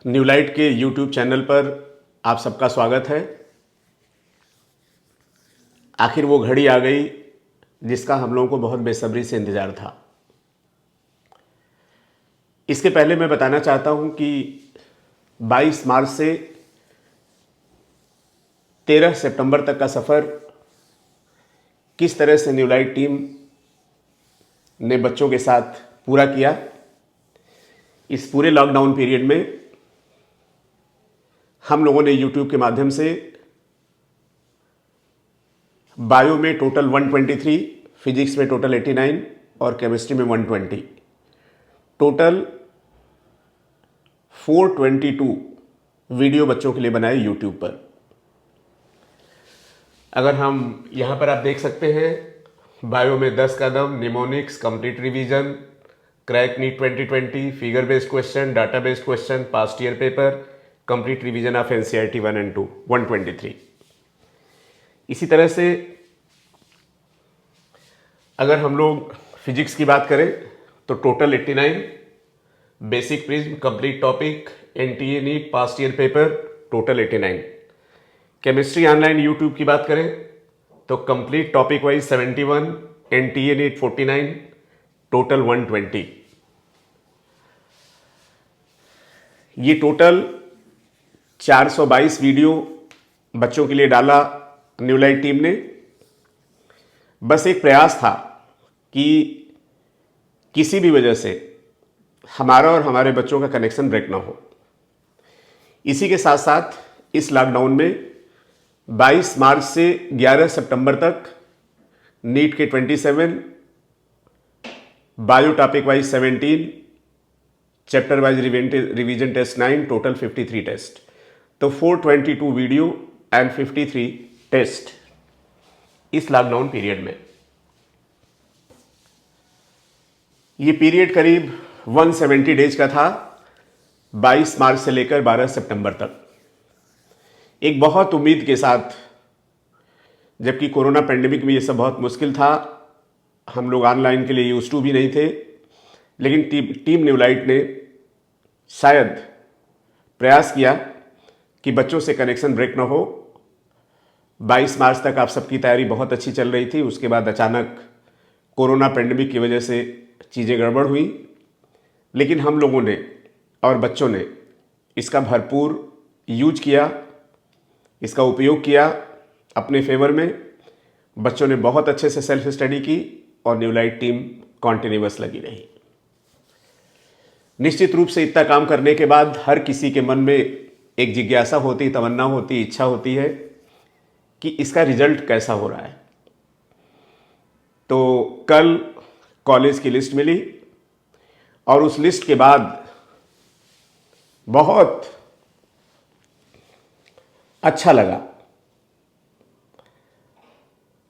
न्यूलाइट के YouTube channel पर आप सबका स्वागत है। आखिर वो घड़ी आ गई जिसका हम लोगों को बहुत बेसब्री से इंतज़ार था। इसके पहले मैं बताना चाहता हूं कि 22 मार्च से 13 सितंबर तक का सफ़र किस तरह से न्यूलाइट टीम ने बच्चों के साथ पूरा किया। इस पूरे लॉकडाउन पीरियड में हम लोगों ने यूट्यूब के माध्यम से बायो में टोटल 123, फिजिक्स में टोटल 89 और केमिस्ट्री में 120, टोटल 422 वीडियो बच्चों के लिए बनाए यूट्यूब पर। अगर हम यहाँ पर आप देख सकते हैं, बायो में 10 कदम, mnemonics, complete revision, crack NEET 2020, figure based question, data based question, past year paper, complete revision of NCERT 1 and 2, 123। इसी तरह से अगर हम लोग फिजिक्स की बात करें तो total 89, basic prism, complete topic, NTA NEET, past year paper, total 89। Chemistry online YouTube की बात करें तो complete topic wise 71, NTA NEET 49, total 120। ये टोटल 422 वीडियो बच्चों के लिए डाला न्यूलाइट टीम ने। बस एक प्रयास था कि किसी भी वजह से हमारा और हमारे बच्चों का कनेक्शन ब्रेक ना हो। इसी के साथ साथ इस लॉकडाउन में 22 मार्च से 11 सितंबर तक नीट के 27, bio topic wise 17, chapter wise revision test 9, total 53 test. तो 422 वीडियो एंड 53 टेस्ट इस लॉकडाउन पीरियड में। ये पीरियड करीब 170 डेज का था, 22 मार्च से लेकर 12 सितंबर तक। एक बहुत उम्मीद के साथ, जबकि कोरोना पेंडेमिक में ये सब बहुत मुश्किल था, हम लोग ऑनलाइन के लिए यूज्ड टू भी नहीं थे, लेकिन टीम न्यूलाइट ने शायद प्रयास किया कि बच्चों से कनेक्शन ब्रेक ना हो। 22 मार्च तक आप सबकी तैयारी बहुत अच्छी चल रही थी। उसके बाद अचानक कोरोना पेंडेमिक की वजह से चीज़ें गड़बड़ हुई, लेकिन हम लोगों ने और बच्चों ने इसका भरपूर यूज किया, इसका उपयोग किया अपने फेवर में। बच्चों ने बहुत अच्छे से सेल्फ स्टडी की और न्यूलाइट टीम कॉन्टिन्यूअस लगी रही। निश्चित रूप से इतना काम करने के बाद हर किसी के मन में एक जिज्ञासा होती, तमन्ना होती, इच्छा होती है कि इसका रिजल्ट कैसा हो रहा है। तो कल कॉलेज की लिस्ट मिली और उस लिस्ट के बाद बहुत अच्छा लगा।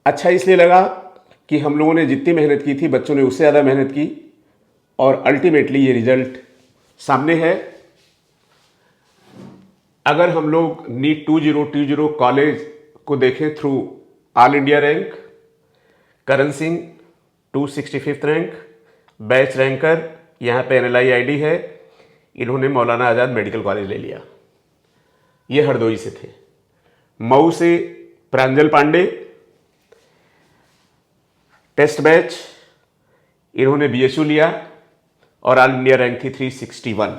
अच्छा इसलिए लगा कि हम लोगों ने जितनी मेहनत की थी, बच्चों ने उससे ज़्यादा मेहनत की और अल्टीमेटली ये रिजल्ट सामने है। अगर हम लोग नीट 2020 कॉलेज को देखें through all India rank, Karan Singh 265 rank, batch ranker यहाँ पे एनएलआई आईडी है, इन्होंने मौलाना आज़ाद मेडिकल कॉलेज ले लिया। ये हरदोई से थे। मऊ से प्रांजल पांडे, टेस्ट बैच, इन्होंने बीएचयू लिया और ऑल इंडिया रैंक थी 361।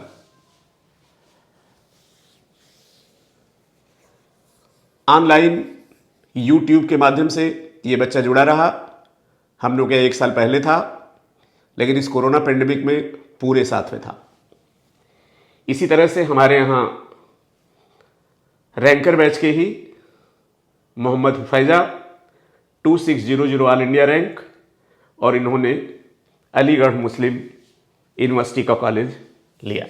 ऑनलाइन यूट्यूब के माध्यम से ये बच्चा जुड़ा रहा। हम लोग एक साल पहले था, लेकिन इस कोरोना पेंडेमिक में पूरे साथ में था। इसी तरह से हमारे यहाँ रैंकर बैच के ही मोहम्मद हुफैजा 2600 ऑल इंडिया रैंक, और इन्होंने अलीगढ़ मुस्लिम यूनिवर्सिटी का कॉलेज लिया।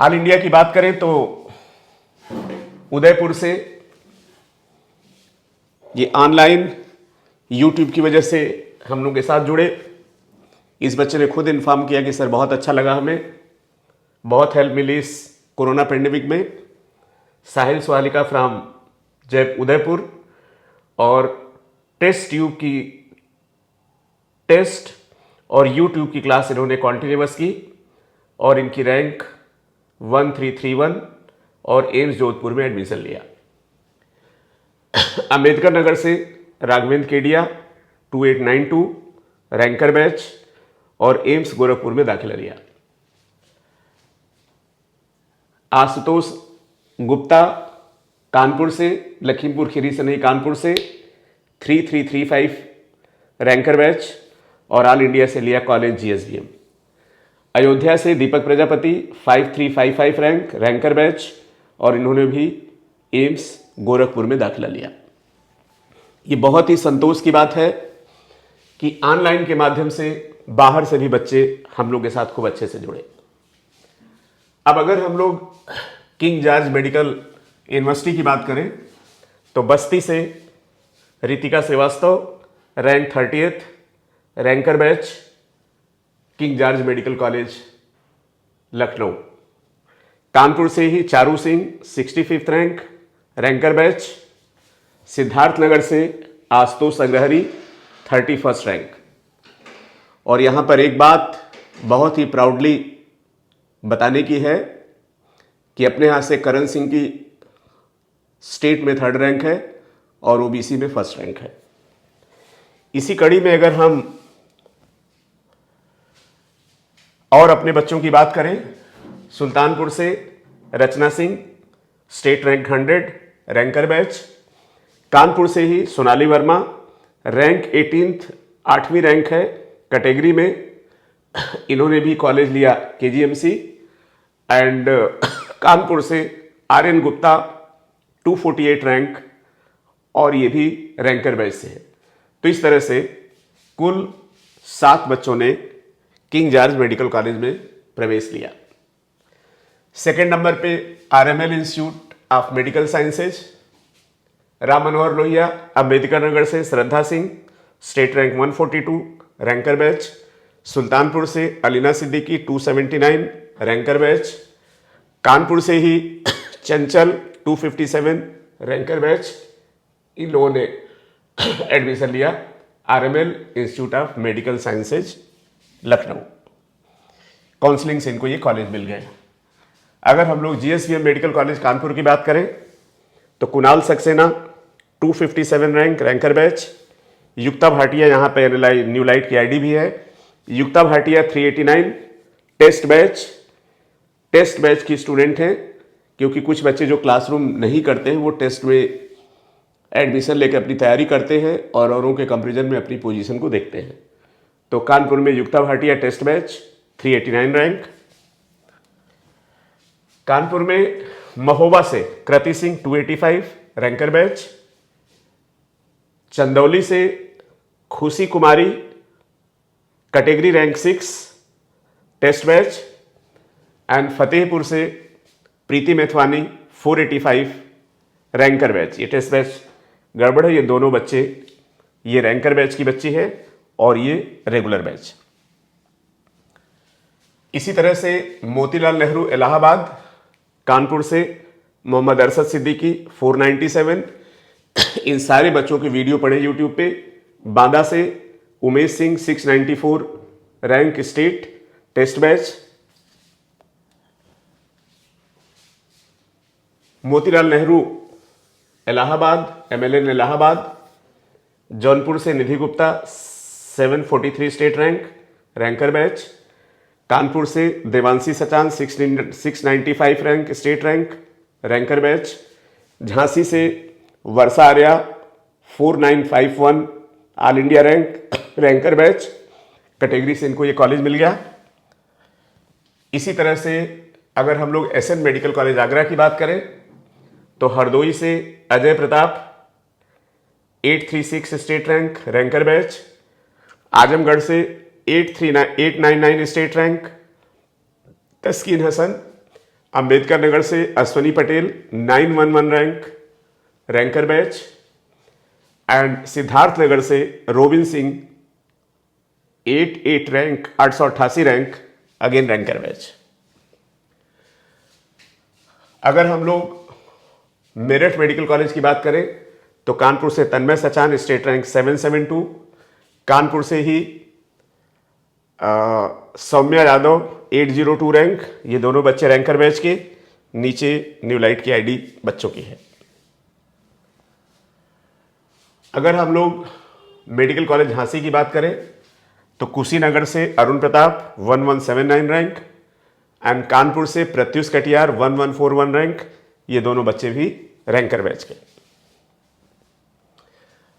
ऑल इंडिया की बात करें तो उदयपुर से ये ऑनलाइन यूट्यूब की वजह से हम लोग के साथ जुड़े। इस बच्चे ने खुद इन्फॉर्म किया कि सर बहुत अच्छा लगा, हमें बहुत हेल्प मिली इस कोरोना पेंडेमिक में। साहिल स्वालिका फ्रॉम उदयपुर, और टेस्ट ट्यूब की टेस्ट और यूट्यूब की क्लास इन्होंने कॉन्टिन्यूअस की और इनकी रैंक 1331 और एम्स जोधपुर में एडमिशन लिया। अंबेडकर नगर से राघवेंद्र केडिया 2892 रैंकर बैच और एम्स गोरखपुर में दाखिला लिया। आशुतोष गुप्ता कानपुर से, लखीमपुर खीरी से नहीं कानपुर से 3335 रैंकर बैच और ऑल इंडिया से लिया कॉलेज जीएसबीएम। अयोध्या से दीपक प्रजापति 5355 रैंकर बैच और इन्होंने भी एम्स गोरखपुर में दाखिला लिया। ये बहुत ही संतोष की बात है कि ऑनलाइन के माध्यम से बाहर से भी बच्चे हम लोग के साथ खूब अच्छे से जुड़े। अब अगर हम लोग किंग जॉर्ज मेडिकल यूनिवर्सिटी की बात करें तो बस्ती से Ritika Srivastava rank 30th ranker batch King George medical college Lucknow. Kanpur से ही Charu Singh 65th rank ranker batch. Siddharthnagar से आशुतोष अग्रहरी 31st रैंक। और यहाँ पर एक बात बहुत ही प्राउडली बताने की है कि अपने यहाँ से करण सिंह की स्टेट में 3rd रैंक है और ओबीसी में 1st रैंक है। इसी कड़ी में अगर हम और अपने बच्चों की बात करें, सुल्तानपुर से Rachna Singh state rank 100 ranker batch. Kanpur से ही सोनाली वर्मा रैंक 18th 8वीं रैंक है कैटेगरी में, इन्होंने भी कॉलेज लिया केजीएमसी। एंड कानपुर से आर्यन गुप्ता 248 रैंक और ये भी रैंकर बैच से है। तो इस तरह से कुल 7 बच्चों ने किंग जॉर्ज मेडिकल कॉलेज में प्रवेश लिया। सेकेंड नंबर पे RML institute of medical sciences Ram Manohar Lohia Ambedkar Nagar से Shraddha Singh state rank 142 ranker batch. Sultanpur से अलीना सिद्दीकी 279 रैंकर बैच। कानपुर से ही चंचल 257 रैंकर बैच। इन लोगों ने एडमिशन लिया RML institute of medical sciences Lucknow. Counselling से इनको ये कॉलेज मिल गए। अगर हम लोग जीएसबीएम मेडिकल कॉलेज कानपुर की बात करें तो कुणाल सक्सेना 257 रैंकर बैच। युक्ता भाटिया यहाँ पे न्यू लाइट की आईडी भी है। युक्ता भाटिया 389 टेस्ट बैच की स्टूडेंट हैं, क्योंकि कुछ बच्चे जो क्लासरूम नहीं करते हैं वो टेस्ट में एडमिशन लेकर अपनी तैयारी करते हैं और औरों के कंपेरिजन में अपनी पोजीशन को देखते हैं। तो कानपुर में Yukta Bhatia test batch 389 rank. Kanpur में महोबा से कृति सिंह 285 रैंकर बैच। चंदौली से Khushi Kumari category rank 6 test batch. And Fatehpur से प्रीति मेथवानी 485 रैंकर बैच। ये टेस्ट बैच गड़बड़ है, ये दोनों बच्चे, ये रैंकर बैच की बच्ची है और ये रेगुलर बैच। इसी तरह से मोतीलाल नेहरू इलाहाबाद कानपुर से मोहम्मद अरशद सिद्दीकी 497। इन सारे बच्चों के वीडियो पड़े यूट्यूब पे। बांदा से Umesh Singh 694 rank state test batch. Motilal Nehru Allahabad MLN Allahabad. Jaunpur से Nidhi Gupta 743 state ranker batch. Kanpur से Devanshi Sachan 695 rank state ranker batch. Jhansi से Varsha Arya 4951 all India ranker batch. Category से इनको ये कॉलेज मिल गया। इसी तरह से अगर हम लोग एसएन मेडिकल कॉलेज आगरा की बात करें तो हरदोई से Ajay Pratap 836 state ranker batch. Azamgarh से 899 स्टेट रैंक तस्कीन हसन। अंबेडकर नगर से Ashwani Patel 911 ranker batch. And Siddharthnagar से Robin Singh 888 rank again ranker batch. अगर हम लोग मेरठ मेडिकल कॉलेज की बात करें तो कानपुर से तन्मय सचान स्टेट रैंक 772। कानपुर से ही सौम्या यादव 802 रैंक, ये दोनों बच्चे रैंकर बैच के। नीचे न्यूलाइट की आईडी बच्चों की है। अगर हम लोग मेडिकल कॉलेज झांसी की बात करें तो कुशीनगर से अरुण प्रताप 1179 रैंक एंड कानपुर से प्रत्युष कटियार 1141 रैंक, ये दोनों बच्चे भी रैंकर बैच के।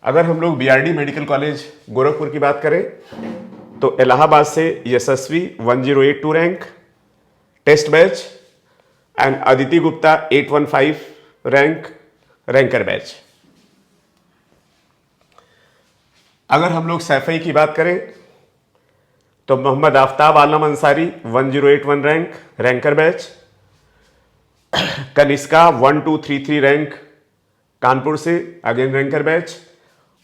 अगर हम लोग बीआरडी मेडिकल कॉलेज गोरखपुर की बात करें तो इलाहाबाद से Yashasvi 1082 rank test batch and Aditi Gupta 815 rank ranker batch. अगर हम लोग सैफई की बात करें तो Mohammad Aftab Alam Ansari 1081 rank ranker batch, Kanishka 1233 rank Kanpur से अगेन रैंकर बैच,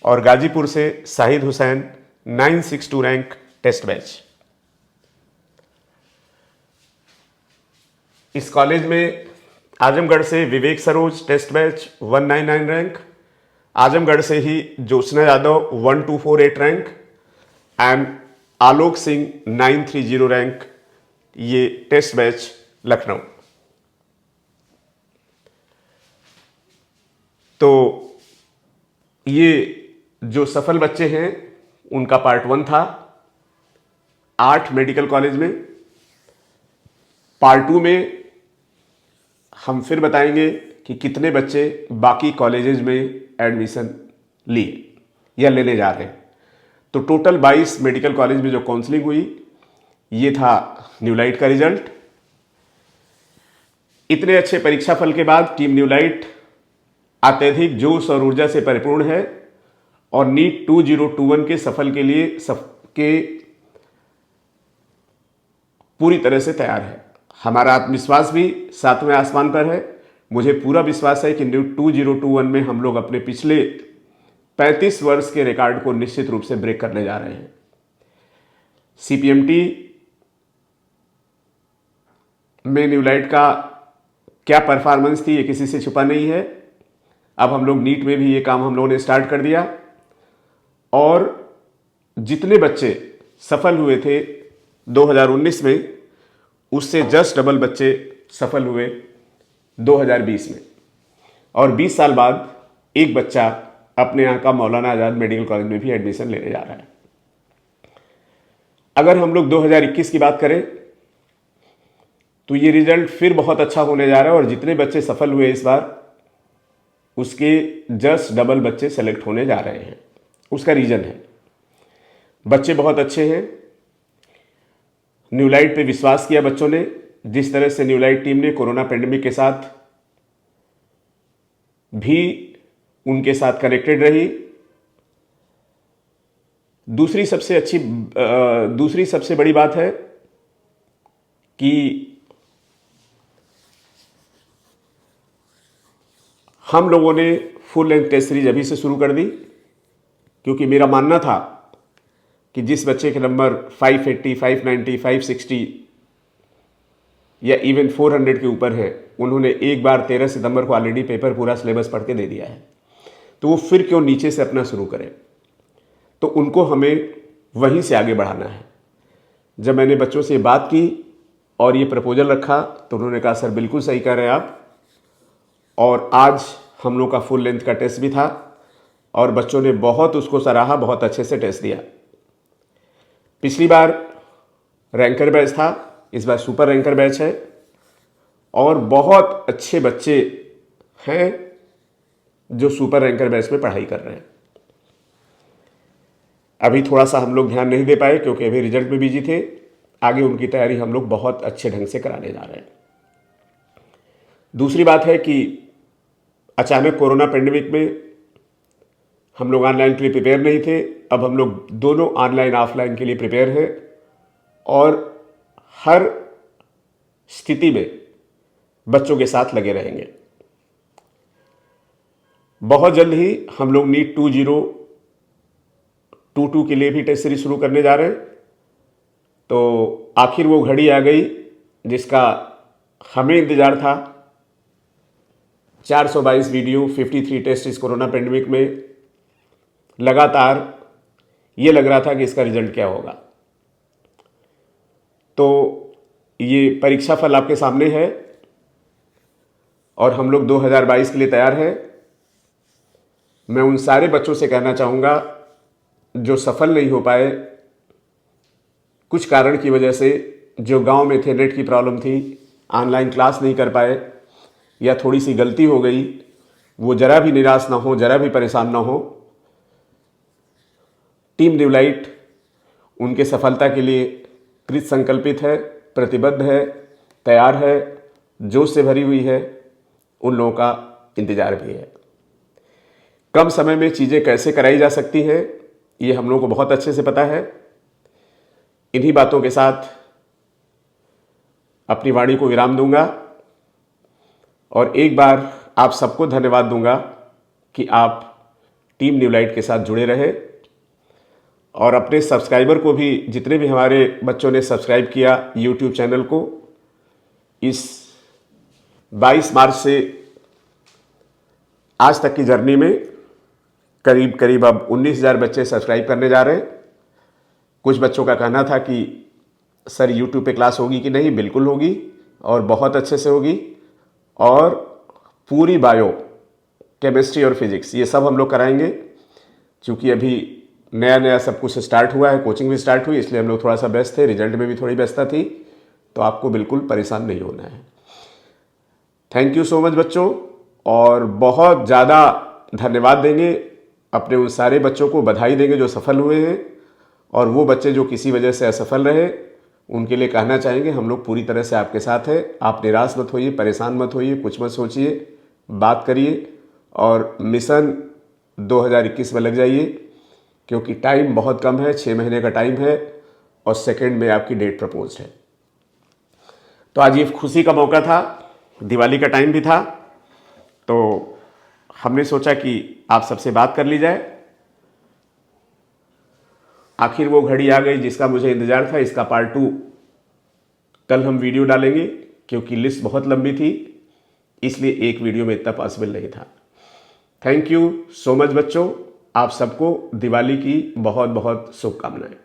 और गाजीपुर से Shahid Hussain 962 rank test batch. इस कॉलेज में आजमगढ़ से Vivek Saroj test batch 199 rank, Azamgarh से ही Jyotsna Yadav 1248 rank and Alok Singh 930 rank, ये टेस्ट बैच लखनऊ। तो ये जो सफल बच्चे हैं उनका पार्ट 1 था 8 मेडिकल कॉलेज में। पार्ट 2 में हम फिर बताएंगे कि कितने बच्चे बाकी कॉलेजेस में एडमिशन लिए या लेने जा रहे हैं। तो टोटल 22 मेडिकल कॉलेज में जो काउंसलिंग हुई, ये था न्यूलाइट का रिजल्ट। इतने अच्छे परीक्षा फल के बाद टीम न्यूलाइट अत्यधिक जोश और ऊर्जा से परिपूर्ण है और नीट 2021 के सफल के लिए पूरी तरह से तैयार है। हमारा आत्मविश्वास भी 7वें आसमान पर है। मुझे पूरा विश्वास है कि नीट 2021 में हम लोग अपने पिछले 35 वर्ष के रिकॉर्ड को निश्चित रूप से ब्रेक करने जा रहे हैं। सीपीएमटी में न्यूलाइट का क्या परफॉर्मेंस थी ये किसी से छुपा नहीं है। अब हम लोग नीट में भी ये काम हम लोगों ने स्टार्ट कर दिया और जितने बच्चे सफल हुए थे 2019 में, उससे जस्ट डबल बच्चे सफल हुए 2020 में, और 20 साल बाद एक बच्चा अपने यहाँ का मौलाना आज़ाद मेडिकल कॉलेज में भी एडमिशन लेने जा रहा है। अगर हम लोग 2021 की बात करें तो ये रिजल्ट फिर बहुत अच्छा होने जा रहा है और जितने बच्चे सफल हुए इस बार, उसके जस्ट डबल बच्चे सेलेक्ट होने जा रहे हैं। उसका रीज़न है बच्चे बहुत अच्छे हैं, न्यूलाइट पे विश्वास किया बच्चों ने। जिस तरह से न्यूलाइट टीम ने कोरोना पेंडेमिक के साथ भी उनके साथ कनेक्टेड रही। दूसरी सबसे बड़ी बात है कि हम लोगों ने फुल लेंथ टेस्ट सीरीज अभी से शुरू कर दी, क्योंकि मेरा मानना था कि जिस बच्चे के नंबर 580, 590, 560 या इवन 400 के ऊपर है, उन्होंने एक बार 13 सितंबर को ऑलरेडी पेपर पूरा सिलेबस पढ़ के दे दिया है, तो वो फिर क्यों नीचे से अपना शुरू करें। तो उनको हमें वहीं से आगे बढ़ाना है। जब मैंने बच्चों से बात की और ये प्रपोजल रखा तो उन्होंने कहा सर बिल्कुल सही कह रहे हैं आप। और आज हम लोग का फुल लेंथ का टेस्ट भी था और बच्चों ने बहुत उसको सराहा, बहुत अच्छे से टेस्ट दिया। पिछली बार रैंकर बैच था, इस बार सुपर रैंकर बैच है और बहुत अच्छे बच्चे हैं जो सुपर रैंकर बैच में पढ़ाई कर रहे हैं। अभी थोड़ा सा हम लोग ध्यान नहीं दे पाए क्योंकि अभी रिजल्ट में बिजी थे। आगे उनकी तैयारी हम लोग बहुत अच्छे ढंग से कराने जा रहे हैं। दूसरी बात है कि अचानक कोरोना पेंडेमिक में हम लोग ऑनलाइन के लिए प्रिपेयर नहीं थे। अब हम लोग दोनों ऑनलाइन ऑफलाइन के लिए प्रिपेयर हैं और हर स्थिति में बच्चों के साथ लगे रहेंगे। बहुत जल्द ही हम लोग नीट 2022 के लिए भी टेस्ट सीरीज शुरू करने जा रहे हैं। तो आखिर वो घड़ी आ गई जिसका हमें इंतजार था। 422 वीडियो, 53 टेस्ट इस कोरोना पेंडेमिक में लगातार ये लग रहा था कि इसका रिजल्ट क्या होगा। तो ये परीक्षा फल आपके सामने है और हम लोग 2022 के लिए तैयार हैं। मैं उन सारे बच्चों से कहना चाहूँगा जो सफल नहीं हो पाए कुछ कारण की वजह से, जो गांव में थे, नेट की प्रॉब्लम थी, ऑनलाइन क्लास नहीं कर पाए या थोड़ी सी गलती हो गई, वो जरा भी निराश ना हो, जरा भी परेशान ना हो। टीम न्यूलाइट उनके सफलता के लिए कृत संकल्पित है, प्रतिबद्ध है, तैयार है, जोश से भरी हुई है। उन लोगों का इंतजार भी है। कम समय में चीज़ें कैसे कराई जा सकती हैं ये हम लोगों को बहुत अच्छे से पता है। इन्हीं बातों के साथ अपनी वाणी को विराम दूंगा और एक बार आप सबको धन्यवाद दूंगा कि आप टीम न्यूलाइट के साथ जुड़े रहे और अपने सब्सक्राइबर को भी, जितने भी हमारे बच्चों ने सब्सक्राइब किया यूट्यूब चैनल को, इस 22 मार्च से आज तक की जर्नी में करीब अब 19,000 बच्चे सब्सक्राइब करने जा रहे हैं। कुछ बच्चों का कहना था कि सर यूट्यूब पे क्लास होगी कि नहीं। बिल्कुल होगी और बहुत अच्छे से होगी और पूरी बायो, केमिस्ट्री और फिजिक्स ये सब हम लोग कराएंगे। क्योंकि अभी नया नया सब कुछ स्टार्ट हुआ है, कोचिंग भी स्टार्ट हुई, इसलिए हम लोग थोड़ा सा व्यस्त थे, रिजल्ट में भी थोड़ी व्यस्तता थी, तो आपको बिल्कुल परेशान नहीं होना है। थैंक यू सो मच बच्चों, और बहुत ज़्यादा धन्यवाद देंगे अपने उन सारे बच्चों को, बधाई देंगे जो सफल हुए हैं, और वो बच्चे जो किसी वजह से असफल रहे उनके लिए कहना चाहेंगे हम लोग पूरी तरह से आपके साथ हैं। आप निराश मत होइए, परेशान मत होइए, कुछ मत सोचिए, बात करिए और मिशन 2021 में लग जाइए, क्योंकि टाइम बहुत कम है, 6 महीने का टाइम है और सेकेंड में आपकी डेट प्रपोज है। तो आज ये खुशी का मौका था, दिवाली का टाइम भी था, तो हमने सोचा कि आप सबसे बात कर ली जाए। आखिर वो घड़ी आ गई जिसका मुझे इंतजार था। इसका पार्ट 2 कल हम वीडियो डालेंगे, क्योंकि लिस्ट बहुत लंबी थी, इसलिए एक वीडियो में इतना पॉसिबल नहीं था। थैंक यू सो मच बच्चों, आप सबको दिवाली की बहुत बहुत शुभकामनाएं।